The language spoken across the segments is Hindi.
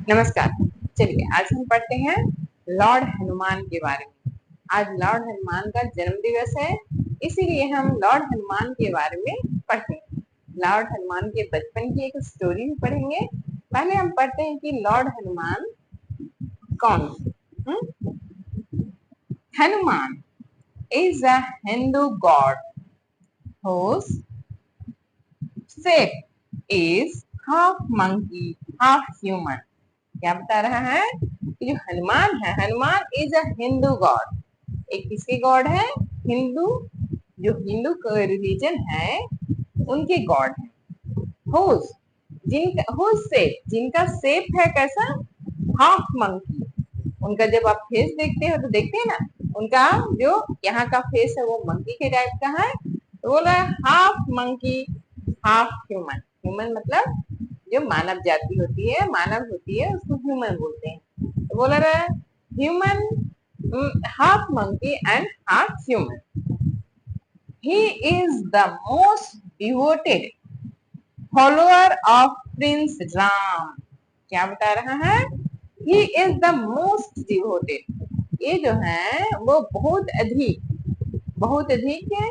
नमस्कार। चलिए आज हम पढ़ते हैं लॉर्ड हनुमान के बारे में। आज लॉर्ड हनुमान का जन्म दिवस है, इसीलिए हम लॉर्ड हनुमान के बारे में पढ़ते हैं। लॉर्ड हनुमान के बचपन की एक स्टोरी भी पढ़ेंगे। पहले हम पढ़ते हैं कि लॉर्ड हनुमान कौन थे। Hanuman is a Hindu god whose shape is half monkey, half human। क्या बता रहा है कि जो हनुमान है, Hanuman is a Hindu God. एक किसके गॉड है? हिंदू, जो हिंदू रिलीजन है उनके गॉड है। हुज, जिनका शेप है कैसा? Half monkey. उनका जब आप फेस देखते हो तो देखते हैं ना, उनका जो यहाँ का फेस है वो मंकी के टाइप का है, तो बोला half monkey half human. Human मतलब जो मानव जाति होती है, मानव होती है, उसको ह्यूमन बोलते हैं। तो बोला रहा human, half monkey and half human. He is the most devoted follower of Prince Ram. क्या बता रहा है? He is the most devoted. ये जो है वो बहुत अधिक है।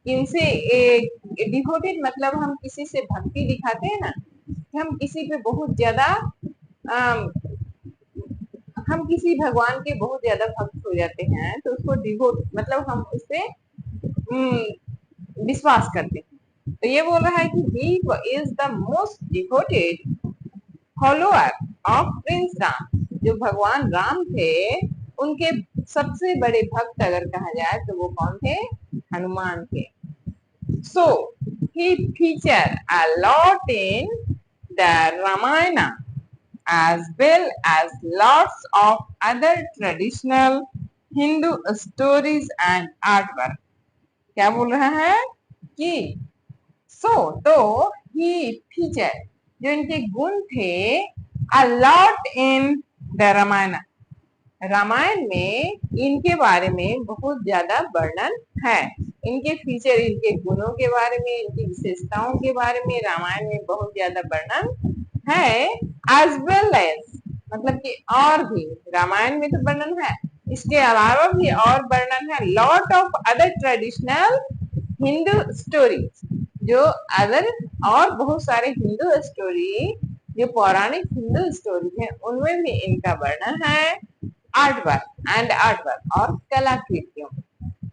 इनसे डिवोटेड मतलब हम किसी से भक्ति दिखाते हैं ना, हम किसी पे बहुत ज्यादा हम किसी भगवान के बहुत ज्यादा भक्त हो जाते हैं तो उसको डिवोट मतलब हम उससे विश्वास करते हैं। तो ये बोल रहा है कि he is the most devoted follower of Prince Ram. जो भगवान राम थे उनके सबसे बड़े भक्त अगर कहा जाए तो वो कौन थे? हनुमान थे। So he feature a lot in the Ramayana as well as lots of other traditional Hindu stories and artwork। क्या बोल रहा है कि तो ही फीचर, जो इनके गुण थे, a lot in the Ramayan, Ramayan में इनके बारे में बहुत ज्यादा वर्णन है। इनके फीचर, इनके गुणों के बारे में, इनकी विशेषताओं के बारे में रामायण में बहुत ज्यादा वर्णन है। एज वेल एज मतलब कि और भी रामायण में तो वर्णन है, इसके अलावा भी और वर्णन है। Lot of other traditional Hindu stories, जो अदर और बहुत सारे हिंदू स्टोरी, जो पौराणिक हिंदू स्टोरी है उनमें भी इनका वर्णन है। आर्टवर्क और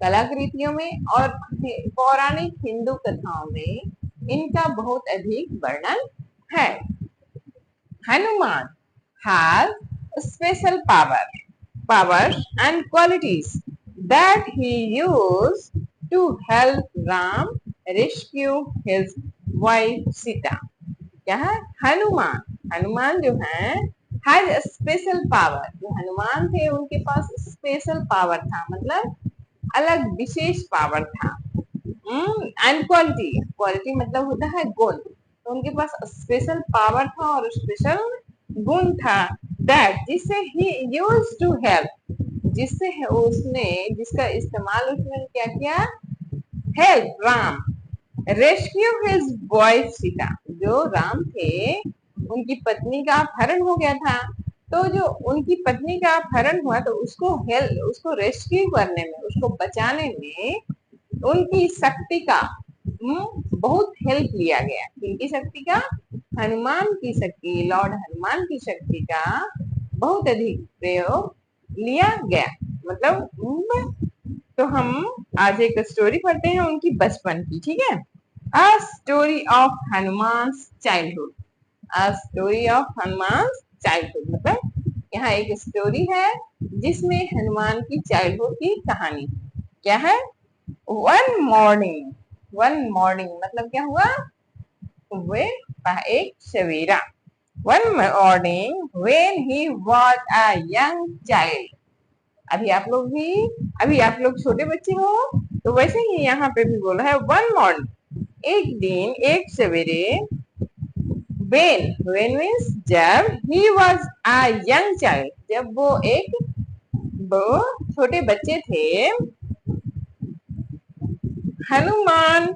कलाकृतियों में और पौराणिक हिंदू कथाओं में इनका बहुत अधिक वर्णन है। Hanuman has special powers and qualities that he used to help Ram rescue his wife Sita। क्या है? हनुमान जो है हैज स्पेशल पावर। जो हनुमान थे उनके पास स्पेशल पावर था, मतलब अलग विशेष पावर था। एंड क्वालिटी मतलब होता है गुण, तो उनके पास स्पेशल पावर था और स्पेशल गुण था। दैट जिससे ही यूज टू हेल्प, जिससे उसने, जिसका इस्तेमाल उसने क्या किया? Help Ram rescue his wife Sita. जो राम थे उनकी पत्नी का अपहरण हो गया था, तो जो उनकी पत्नी का अपहरण हुआ तो उसको रेस्क्यू करने में, उसको बचाने में उनकी शक्ति का बहुत हेल्प लिया गया। किनकी शक्ति का? हनुमान की शक्ति, लॉर्ड हनुमान की शक्ति का बहुत अधिक प्रयोग लिया गया। मतलब तो हम आज एक स्टोरी पढ़ते हैं उनकी बचपन की, ठीक है? A story of Hanuman childhood. A story of Hanuman childhood मतलब यहाँ एक स्टोरी है जिसमें हनुमान की चाइल्डहुड की कहानी। क्या है? वन मॉर्निंग मतलब क्या हुआ? वे एक सवेरा। One morning when he was a young child. अभी आप लोग छोटे बच्चे हो तो वैसे ही यहाँ पे भी बोला है वन मॉर्निंग, एक दिन, एक सवेरे। when means जब, he was a young child जब वो छोटे बच्चे थे। Hanuman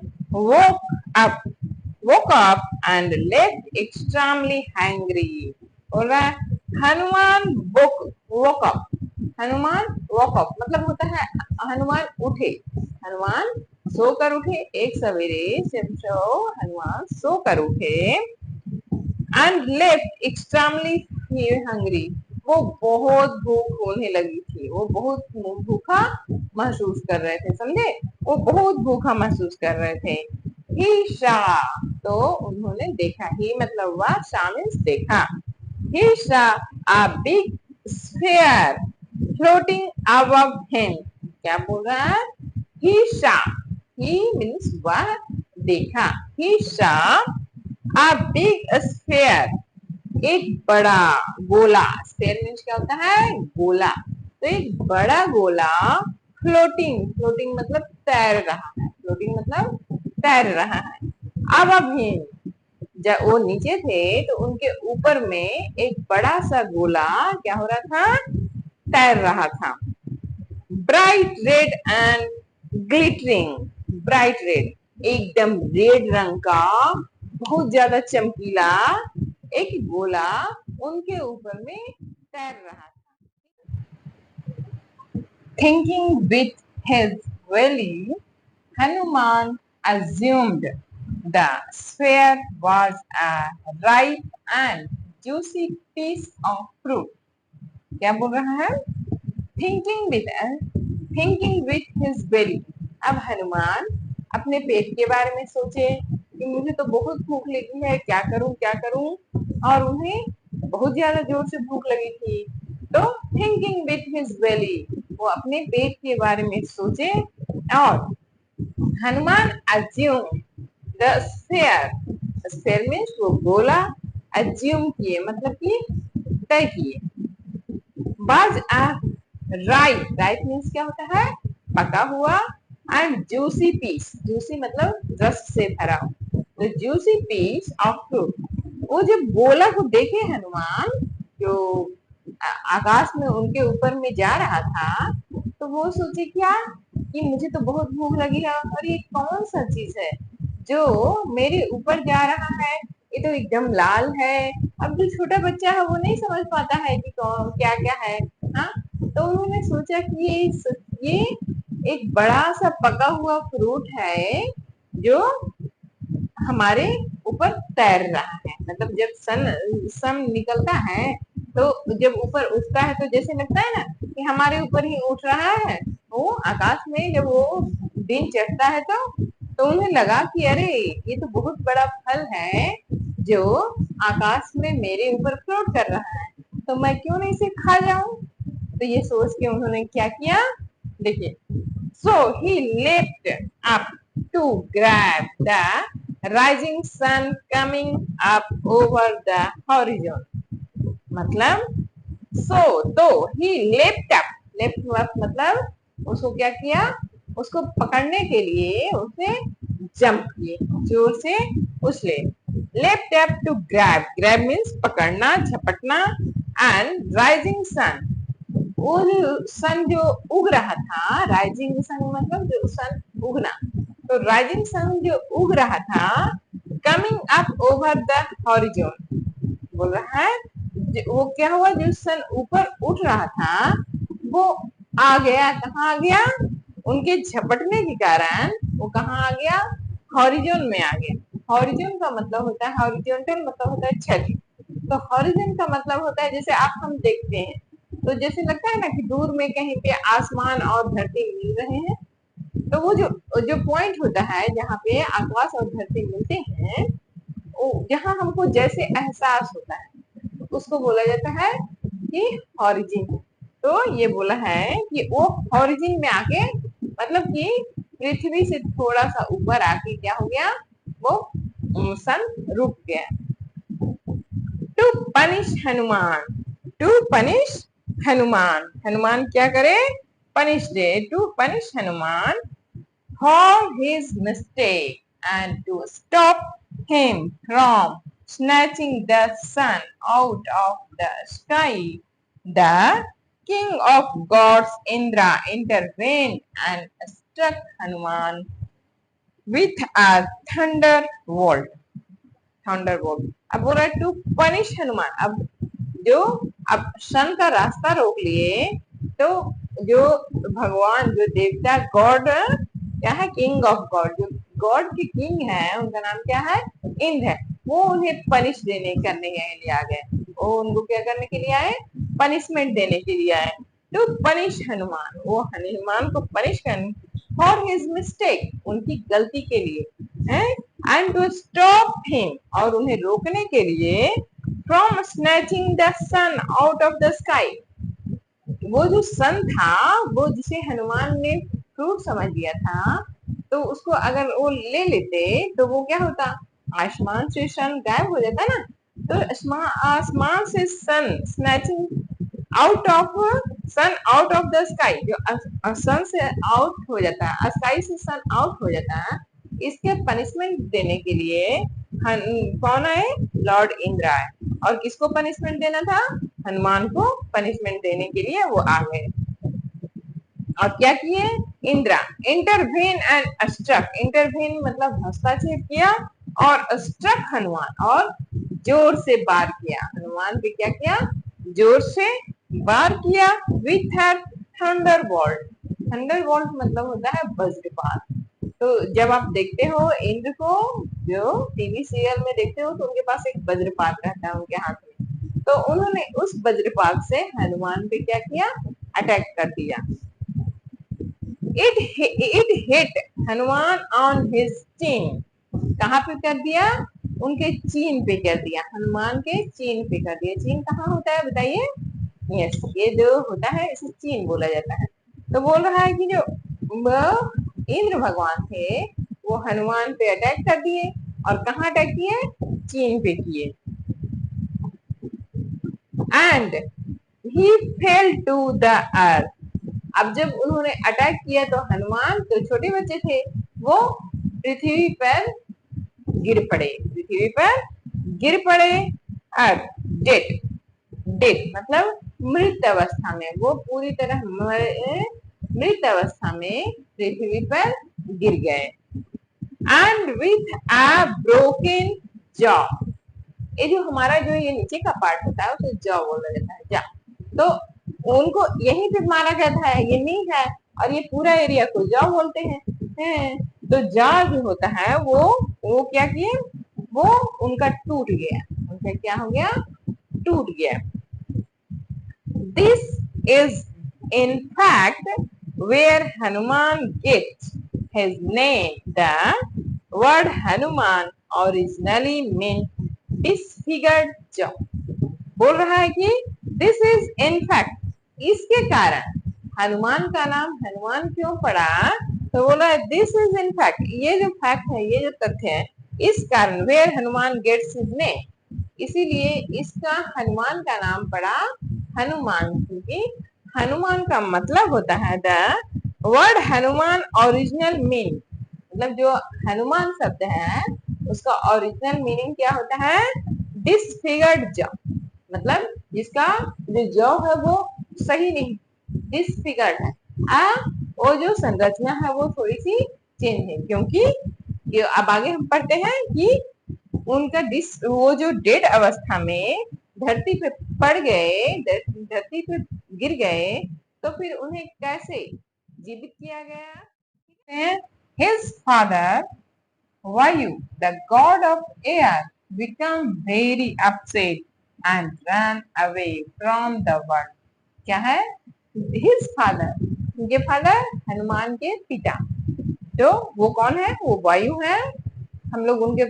woke up and left extremely hungry। बोल रहा है Hanuman woke up, Hanuman walk up मतलब होता है हनुमान उठे, हनुमान सोकर उठे, एक सवेरे जब हनुमान सोकर उठे एंड लेफ्ट एक्सट्रीमली हंग्री, वो बहुत भूख होने लगी थी, वो बहुत भूखा महसूस कर रहे थे, समझे, वो बहुत भूखा महसूस कर रहे थे। ही शा, तो उन्होंने देखा, ही मतलब हुआ शा मीन्स देखा, ही शा a big sphere floating above him, क्या बोल रहा है, ही शा, ही मीन्स वह देखा, ही शा अ बिग स्फीयर, एक बड़ा गोला, स्फीयर मीन्स क्या होता है, गोला, तो एक बड़ा गोला फ्लोटिंग, फ्लोटिंग मतलब तैर रहा है, फ्लोटिंग मतलब तैर रहा है, अब अभी जब वो नीचे थे तो उनके ऊपर में एक बड़ा सा गोला क्या हो रहा था, तैर रहा था, bright red and glittering, bright red एकदम रेड रंग का बहुत ज्यादा चमकीला एक गोला उनके ऊपर में तैर रहा था। Thinking with his belly, Hanuman assumed the sphere was a ripe and juicy piece of fruit. क्या बोल रहा है, thinking with, thinking with his belly, अब हनुमान अपने पेट के बारे में सोचे कि मुझे तो बहुत भूख लगी है, क्या करूं क्या करूं, और उन्हें बहुत ज्यादा जोर से भूख लगी थी, तो थिंकिंग विथ हिज बेली, वो अपने पेट के बारे में सोचे, और Hanuman assume the sphere, sphere means वो गोला, अज्यूम किए मतलब कि तय किए, बाज आ राइट, राइट मीन्स क्या होता है, पका हुआ, एंड जूसी पीस, जूसी मतलब रस से भरा, तो जूसी पीस ऑफ फ्रूट, वो जब गोला को देखे हनुमान जो आकाश में उनके ऊपर में जा रहा था, तो वो सोचे क्या कि मुझे तो बहुत भूख लगी है, और ये कौन सा चीज है जो मेरे ऊपर जा रहा है, ये तो एकदम लाल है, अब जो छोटा बच्चा है वो नहीं समझ पाता है कि कौन क्या क्या है, हाँ, तो उन्होंने सोचा कि ये एक बड़ा सा पका हुआ फ्रूट है जो हमारे ऊपर तैर रहा है, मतलब जब सन सन निकलता है तो जब ऊपर उठता है तो जैसे लगता है ना कि हमारे ऊपर ही उठ रहा है, वो आकाश में जब वो दिन चढ़ता है तो उन्हें लगा कि अरे ये तो बहुत बड़ा फल है जो आकाश में मेरे ऊपर फ्लोट कर रहा है, तो मैं क्यों नहीं इसे खा जाऊं, तो ये सोच के उन्होंने क्या किया, देखिए, सो ही leapt up to grab the rising sun coming up over the horizon, मतलब सो तो ही लेफ्ट अप, लेफ्ट अप मतलब उसको क्या किया, उसको पकड़ने के लिए उसे जंप किए, जोर से उछले, left up to grab, grab means पकड़ना झपटना, एंड राइजिंग सन, वो जो सन जो उग रहा था, राइजिंग सन मतलब जो सन उगना, तो राइजिंग सन जो उग रहा था, coming up over the horizon, बोल रहा है वो क्या हुआ, जो सन ऊपर उठ रहा था वो आ गया, कहाँ आ गया, उनके झपटने के कारण वो कहाँ आ गया, हॉरिजॉन में आ गया, हॉरिजॉन का मतलब होता है, हॉरिजॉन्टल मतलब होता है छवि, तो हॉरिजॉन का मतलब होता है जैसे आप हम देखते हैं तो जैसे लगता है ना कि दूर में कहीं पे आसमान और धरती मिल रहे हैं, तो वो जो जो पॉइंट होता है जहाँ पे आकाश और धरती मिलते हैं, जहाँ हमको जैसे एहसास होता है उसको बोला जाता है कि हॉरिजिन, तो ये बोला है कि वो हॉरिजिन में आके मतलब कि पृथ्वी से थोड़ा सा ऊपर आके क्या हो गया, वो सन रुक गया, to punish Hanuman, to punish Hanuman, Hanuman क्या करे, पनिश दे, to punish Hanuman for his mistake and to stop him from snatching the sun out of the sky. The king of gods Indra intervened and struck Hanuman with a thunderbolt, Thunderbolt, अब बोल रहा है टू पनिश हनुमान, अब जो अब सन का रास्ता रोक लिए तो जो भगवान जो देवता गॉड क्या है, किंग ऑफ गॉड, जो गॉड के किंग है उनका नाम क्या है, इंद्र है, वो उन्हें पनिश देने करने के लिए आ गए। वो उनको क्या करने के लिए आए, पनिशमेंट देने के लिए आए। टू पनिश हनुमान, वो हनुमान को पनिश करने फॉर हिज मिस्टेक, उनकी गलती के लिए, एंड टू स्टॉप हिम, और उन्हें रोकने के लिए from snatching the sun out of the sky. वो जो सन था, वो जिसे हनुमान ने फ्रूट समझ लिया था, तो उसको अगर वो ले लेते तो वो क्या होता, आसमान से सन गायब हो जाता ना। तो आसमान से sun snatching out of sun out of the sky, जो सन से आउट हो जाता है, स्काई से सन आउट हो जाता है, इसके पनिशमेंट देने के लिए कौन आए, लॉर्ड इंद्र आए। और किसको पनिशमेंट देना था, हनुमान को पनिशमेंट देने के लिए वो आ गए। और क्या किए, Indra intervene and struck, intervene मतलब हस्तक्षेप किया, और स्ट्रक हनुमान, और जोर से वार किया, हनुमान पे क्या किया, जोर से वार किया, विथ हर थंडरबोल्ट, थंडरबोल्ट मतलब होता है वज्रपात। तो जब आप देखते हो इंद्र को, जो टीवी सीरियल में देखते हो, तो उनके पास एक वज्रपात रहता है उनके हाथ में, तो उन्होंने उस वज्रपात से हनुमान पे क्या किया, अटैक कर दिया। It hit Hanuman on his चीन, कहाँ पे कर दिया, उनके चीन पे कर दिया, हनुमान के चीन पे कर दिया। चीन कहाँ होता है बताइए, यस, ये जो होता है इसे चीन बोला जाता है। तो बोल रहा है कि जो इंद्र भगवान थे वो हनुमान पे अटैक कर दिए, और कहाँ अटैक किए, चीन पे किए। And he fell to the earth, अब जब उन्होंने अटैक किया तो हनुमान, तो छोटे बच्चे थे, वो पृथ्वी पर गिर पड़े, पृथ्वी पर गिर पड़े। अर्थ डेट, डेट मतलब मृत अवस्था में, वो पूरी तरह मृत अवस्था में पृथ्वी पर गिर गए। And with a broken jaw, ये जो हमारा जो ये नीचे का पार्ट होता है उसे जॉ बोला जाता है, जा। तो उनको यहीं पे मारा जाता है, ये नी है, और ये पूरा एरिया को जॉ बोलते हैं। तो जॉ जो होता है वो क्या किए, वो उनका टूट गया, उनका क्या हो गया, टूट गया। This is in fact where Hanuman gets his name. The word Hanuman originally meant disfigured jaw. बोल रहा है कि this is in fact, इसके कारण हनुमान का नाम हनुमान क्यों पड़ा, तो बोला this is in fact, ये जो फैक्ट है, ये जो तथ्य है, इस कारण where Hanuman gets his name, इसीलिए इसका हनुमान का नाम पड़ा हनुमान, क्योंकि हनुमान का मतलब होता है, the word Hanuman original mean, मतलब जो हनुमान शब्द है उसका ओरिजिनल मीनिंग क्या होता है, डिसफिगर्ड जॉ, मतलब जिसका जो जॉ है वो सही नहीं, डिसफिगर्ड है, वो जो संरचना है वो थोड़ी सी चेंज है, क्योंकि अब आगे हम पढ़ते हैं कि उनका वो जो डेड अवस्था में धरती पे पड़ गए, धरती पे गिर गए, तो फिर उन्हें कैसे जीवित किया गया। His father Vayu, the god of air, became very upset and ran away from the world. क्या है, His father, उनके फादर हनुमान के पिता, तो वो कौन है, वो वायु है, हम लोग उनके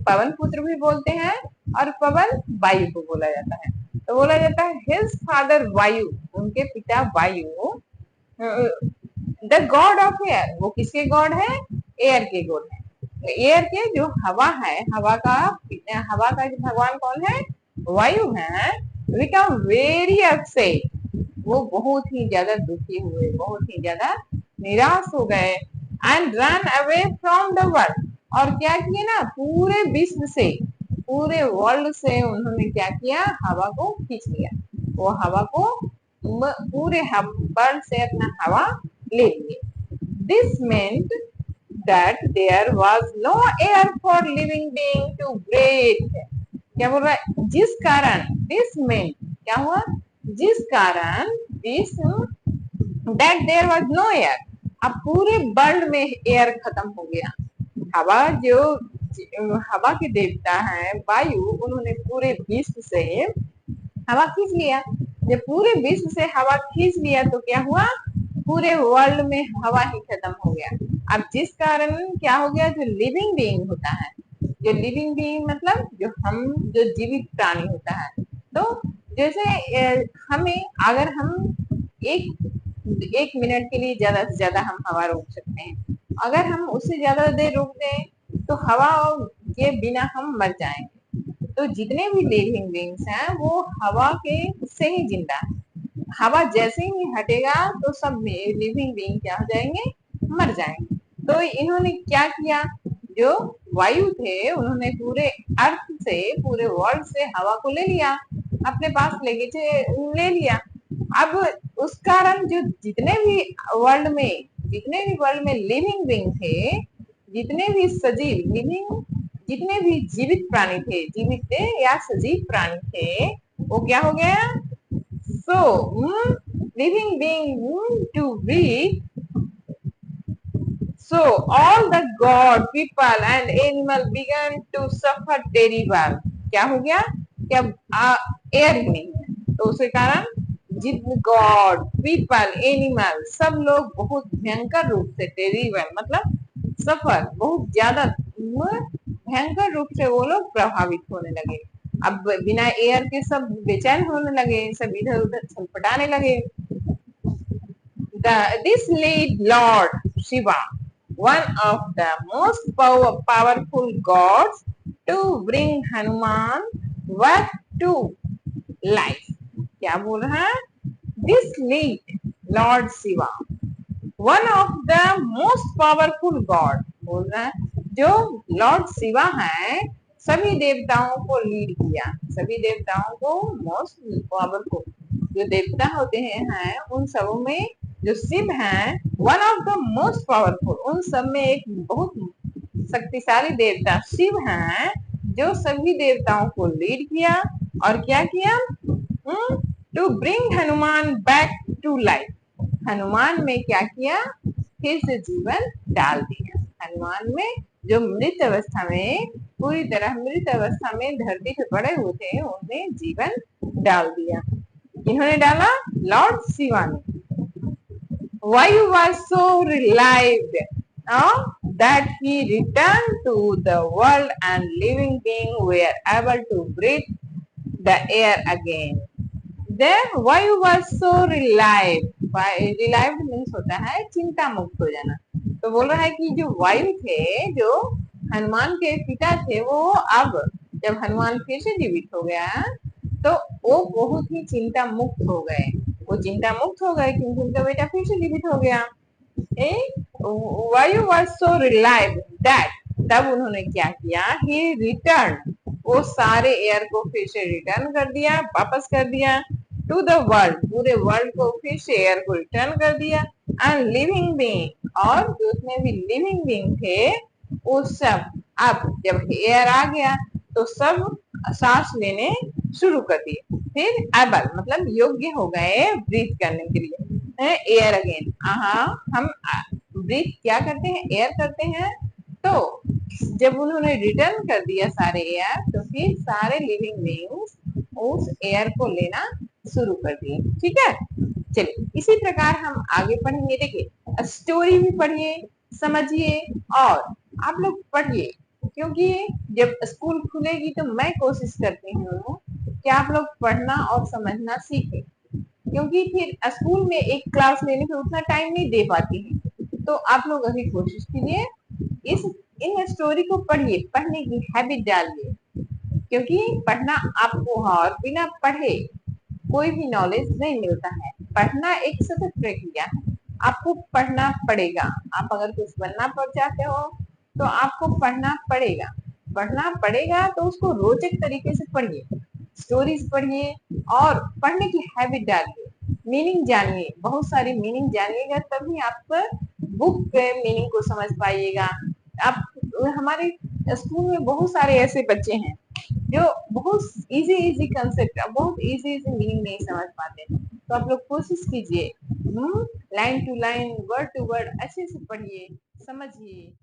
पवन पुत्र भी बोलते हैं, और पवन वायु को बोला जाता है। तो बोला जाता है हिज फादर वायु, उनके पिता वायु, द गॉड ऑफ एयर, वो किसके गॉड है, एयर के गॉड है। तो एयर के जो हवा है, हवा का जो भगवान कौन है, वायु है। बिकम वेरी अपसेट, वो बहुत ही ज्यादा दुखी हुए, बहुत ही ज्यादा निराश हो गए। And run away from the world, और क्या किए ना, पूरे विश्व से, पूरे वर्ल्ड से उन्होंने क्या किया, हवा को खींच लिया, वो हवा को पूरे वर्ल्ड से अपना हवा ले लिए। This meant that there was no air for living being to breathe, क्या बोल रहा है, जिस कारण, दिस मीन क्या हुआ, जिस कारण, this that there was no air, अब पूरे वर्ल्ड में एयर खत्म हो गया। हवा जो, हवा के देवता है वायु, उन्होंने पूरे विश्व से हवा खींच लिया। जब पूरे विश्व से हवा खींच लिया तो क्या हुआ, पूरे वर्ल्ड में हवा ही खत्म हो गया। अब जिस कारण क्या हो गया, जो लिविंग बीइंग होता है, जो लिविंग बीइंग मतलब जो हम, जो जीवित प्राणी होता है, तो जैसे हमें, अगर हम एक एक मिनट के लिए ज्यादा से ज्यादा हम हवा रोक सकते हैं, अगर हम उससे ज्यादा देर रोक दें तो हवा के बिना हम मर जाएंगे। तो जितने भी लिविंग बीइंग्स हैं वो हवा के उससे ही जिंदा है। हवा जैसे ही हटेगा तो सब लिविंग बीइंग क्या हो जाएंगे, मर जाएंगे। तो इन्होंने क्या किया, जो वायु थे उन्होंने पूरे अर्थ से, पूरे वर्ल्ड से हवा को ले लिया, अपने पास ले लिया। अब उस कारण जो जितने भी वर्ल्ड में लिविंग बीइंग थे, जितने भी सजीव लिविंग, जितने भी जीवित प्राणी थे, जीवित थे या सजीव प्राणी थे, वो क्या हो गया, so living being to breathe, so all the god, people and animal began to suffer terrible। क्या हो गया, क्या एयर ही नहीं है, तो उसके कारण जितने गॉड, पीपल, एनिमल, सब लोग बहुत भयंकर रूप से, टेरिबल मतलब सफर, बहुत ज्यादा भयंकर रूप से वो लोग प्रभावित होने लगे। अब बिना एयर के सब बेचैन होने लगे, सब इधर उधर छटपटाने लगे। This lead Lord Shiva, one of the most powerful gods, to bring Hanuman back to life। क्या बोल रहा है, This lead Lord Shiva, one of the most powerful god, बोल रहा है जो लॉर्ड शिवा है, सभी देवताओं को लीड किया, सभी देवताओं को, मोस्ट पावरफुल जो देवता होते हैं उन सब में जो शिव हैं, one of the most powerful, उन सब में एक बहुत शक्तिशाली देवता शिव हैं, जो सभी देवताओं को लीड किया और क्या किया, to bring Hanuman back to life, Hanuman में क्या किया, फिर से जीवन डाल दिया। हनुमान में जो मृत अवस्था में, पूरी तरह मृत अवस्था में धरती पे पड़े हुए थे, उनमें जीवन डाल दिया। इन्होंने डाला, लॉर्ड शिवा ने। Vayu was so relieved that he returned to the world and living beings were able to breathe the air again। Then Vayu was so relieved, relieved means होता है चिंता मुक्त हो जाना। तो बोल रहा है कि जो वायु थे, जो हनुमान के पिता थे, वो अब जब हनुमान फिर से जीवित हो गया तो वो बहुत ही चिंता मुक्त हो गए। वो चिंता मुक्त हो गए क्योंकि उनका बेटा फिर से जीवित हो गया। वायु वाज सो रिलाइव दैट, तब उन्होंने क्या किया, ही रिटर्न, वो सारे एयर को फिर से रिटर्न कर दिया, वापस कर दिया, टू द वर्ल्ड, पूरे वर्ल्ड को फिर से एयर को रिटर्न कर दिया, एंड लिविंग बीइंग, और जितने भी लिविंग बीइंग थे वो सब, अब जब एयर आ गया तो सब सांस लेने शुरू कर दिए, फिर एबल मतलब योग्य हो गए ब्रीथ करने के लिए, एयर अगेन। हम ब्रीथ क्या करते हैं, एयर करते हैं। तो जब उन्होंने रिटर्न कर दिया सारे एयर, तो फिर सारे लिविंग बीइंग्स उस एयर को लेना शुरू कर दिए। ठीक है, चलिए इसी प्रकार हम आगे पढ़ेंगे। देखिए स्टोरी भी पढ़िए, समझिए, और आप लोग पढ़िए, क्योंकि जब स्कूल खुलेगी तो मैं कोशिश करती हूँ कि आप लोग पढ़ना और समझना सीखें, क्योंकि फिर स्कूल में एक क्लास लेने पे उतना टाइम नहीं दे पाती है। तो आप लोग अभी कोशिश कीजिए, इन स्टोरी को पढ़िए, पढ़ने की हैबिट डालिए, क्योंकि पढ़ना आपको, और बिना पढ़े कोई भी नॉलेज नहीं मिलता है। पढ़ना एक सतत प्रक्रिया है, आपको पढ़ना पड़ेगा। आप अगर कुछ बनना पड़ चाहते हो तो आपको पढ़ना पड़ेगा, पढ़ना पड़ेगा, तो उसको रोचक तरीके से पढ़िए, स्टोरीज पढ़िए और पढ़ने की हैबिट डालिए, मीनिंग जानिए, बहुत सारी मीनिंग जानिएगा, तभी आप बुक के मीनिंग को समझ पाइएगा। आप, हमारे स्कूल में बहुत सारे ऐसे बच्चे हैं जो बहुत इजी इजी कंसेप्ट, बहुत इजी इजी मीनिंग नहीं समझ पाते, तो आप लोग कोशिश कीजिए, line to line, word to word अच्छे से पढ़िए, समझिए,